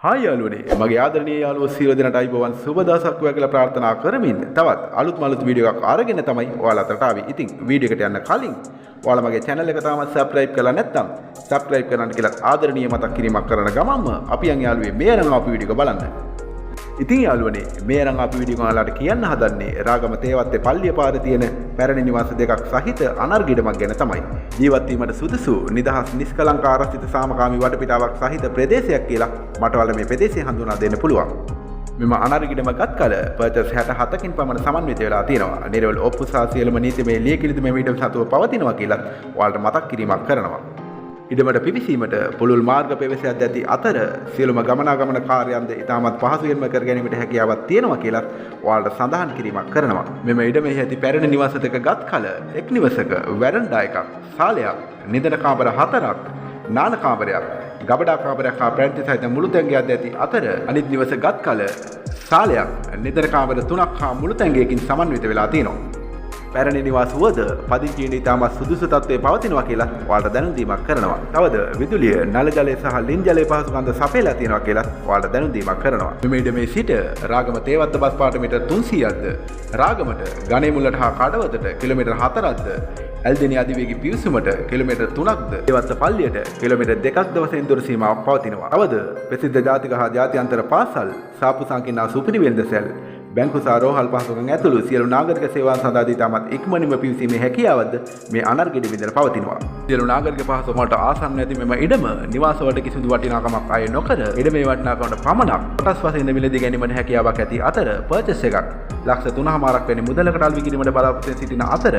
Hi යාළුවනේ මගේ ආදරණීය යාළුවෝ සියලු දෙනාට අයිබෝවන් සුබ දවසක් වේවා කියලා ප්‍රාර්ථනා කරමින් තවත් අලුත් වීඩියෝ එකක් අරගෙන තමයි ඔයාලා අතට ආවේ. ඉතින් වීඩියෝ එකට යන්න කලින් ඔයාලා මගේ channel එක තාමත් subscribe කරලා නැත්නම් subscribe කරන්න කියලා ආදරණීය මතක් කිරීමක් කරන ගමන්ම අපි යන් යාළුවේ මේ අරන් ආපු වීඩියෝ එක බලන්න. ඉතින් යාළුවනේ මේ අරන් ආපු වීඩියෝ එක ඔයාලට කියන්න හදන්නේ රාගම තේවත්තේ පල්ලිය පාරේ තියෙන පැරණි නිවාස දෙකක් සහිත අනර්ගිඩමක් ගැන තමයි. ජීවත් වීමට සුදුසු නිදහස් නිස්කලංක ආරක්ෂිත සාමකාමී වටපිටාවක් සහිත ප්‍රදේශයක් කියලා මට ඔයාලා මේ ප්‍රදේශය හඳුනා දෙන්න පුළුවන්. මෙම අනර්ගිඩම ගත් කල පර්චස් 67කින් පමණ සමන්විත වෙලා තියෙනවා. නිරවල් ඔප්පු සහ සියලුම නීතිමය ලියකිලිදි මේ ඉඩම සතුව පවතිනවා කියලා ඔයාලට මතක් කිරීමක් කරනවා. ඉඩමට පිවිසීමට පුළුල් මාර්ග පෙවසයක් ඇති අතර සියලුම ගමනාගමන කාර්යයන්ද ඉතාමත් පහසුවෙන්ම කර ගැනීමට හැකියාවක් තියෙනවා කියලා ඔයාලට සඳහන් කිරීමක් කරනවා. මෙම ඉඩමෙහි ඇති පැරණි නිවාස දෙක ගත් කල එක් නිවසක වැරන්ඩා එකක්, සාලයක්, නිදන කාමර 4ක්, නාන කාමරයක්, ගබඩා කාමරයක් හා ප්‍රැන්ටි සහිත මුළු තැන්ගයක් ඇති අතර අනිත් නිවස ගත් කල සාලයක්, නිදන කාමර 3ක් හා මුළු තැන්ගයකින් සමන්විත වෙලා තියෙනවා. පැරණි නිවාස වුවද පදිංචීන් ඉතාමත් සුදුසු තත්ත්වයේ පවතිනවා කියලා ඔයාලට දැනුම් දීමක් කරනවා. තවද විදුලිය, නල ජලය සහ ලින් ජලය පහසුකම්ද සපයලා තියෙනවා කියලා ඔයාලට දැනුම් දීමක් කරනවා. මෙම ඉඩමේ සිට රාගම තේවත්ත බස් පාට මීටර් 300ක්ද, රාගමට ගණේ මුල්ලට හා කඩවතට කිලෝමීටර් 4ක්ද, ඇල්දෙනි අධිවේගී පිවිසුමට කිලෝමීටර් 3ක්ද, තේවත්ත පල්ලියට කිලෝමීටර් 2ක්ද වශයෙන් දුර සීමාවක් පවතිනවා. තවද ප්‍රසිද්ධ ජාතික හා ජාත්‍යන්තර පාසල්, සාපු සංකීර්ණ සුපිරි වෙළඳසැල්, බැංකු සහ රෝහල් පහසුකම් ඇතුළු සියලු නාගරික සේවාන් සඳහා දී තාමත් ඉක්මනින්ම පිවිසීමේ හැකියාවද මේ අනර්ගිඩ විඳලා පවතිනවා. සියලු නාගරික පහසුකම් වලට ආසන්න ඇති මෙම ඉඩම නිවාස වලට කිසිදු වටිනාකමක් අය නොකර ඉඩමේ වටිනාකමට පමණක් කොටස් වශයෙන් මිලදී ගැනීමට හැකියාවක් ඇති අතර පර්චස් එකක් ලක්ෂ 3.5ක් වැනි මුදලකට අල්වි කිරීමට බලාපොරොත්තු සිටින අතර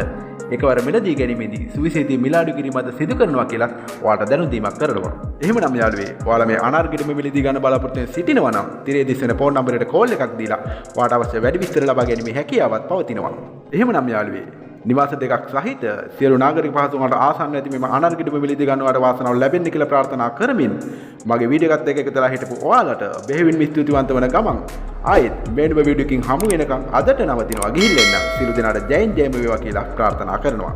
එකවර මිලදී ගැනීමේදී සුවිශේෂී මිල අඩු කිරීමද සිදු කරනවා කියලා ඔයාලට දැනුම් දීමක් කරනවා. එහෙමනම් යාළුවේ ඔයාලා මේ අනර්ගිඩම මිලදී ගන්න බලාපොරොත්තු සිටිනවා නම් තිරේ දිස්වෙන ෆෝන් නම්බරයට කෝල් එකක් දීලා ඔයාලට අවශ්‍ය වැඩි විස්තර ලබා ගැනීමේ හැකියාවක් පවතිනවා. එහෙමනම් යාළුවේ නිවාස දෙකක් සහිත සියලු නාගරික පහසුකම් වලට ආසන්න ඇති මෙම අනර්ගිඩම මිලදී ගන්නවට වාසනාව ලැබෙන්න කියලා ප්‍රාර්ථනා කරමින් මගේ වීඩියෝ එකත් එක්ක එකතුලා හිටපු ඔයාලට බෙහෙවින්ම ස්තුතිවන්ත වන ගමන් ආයෙත් මේනම වීඩියෝ එකකින් හමු වෙනකන් අදට නවතිනවා. ගිහිල්ලා එන්න. සියලු දෙනාට ජයෙන් ජයම වේවා කියලා ප්‍රාර්ථනා කරනවා.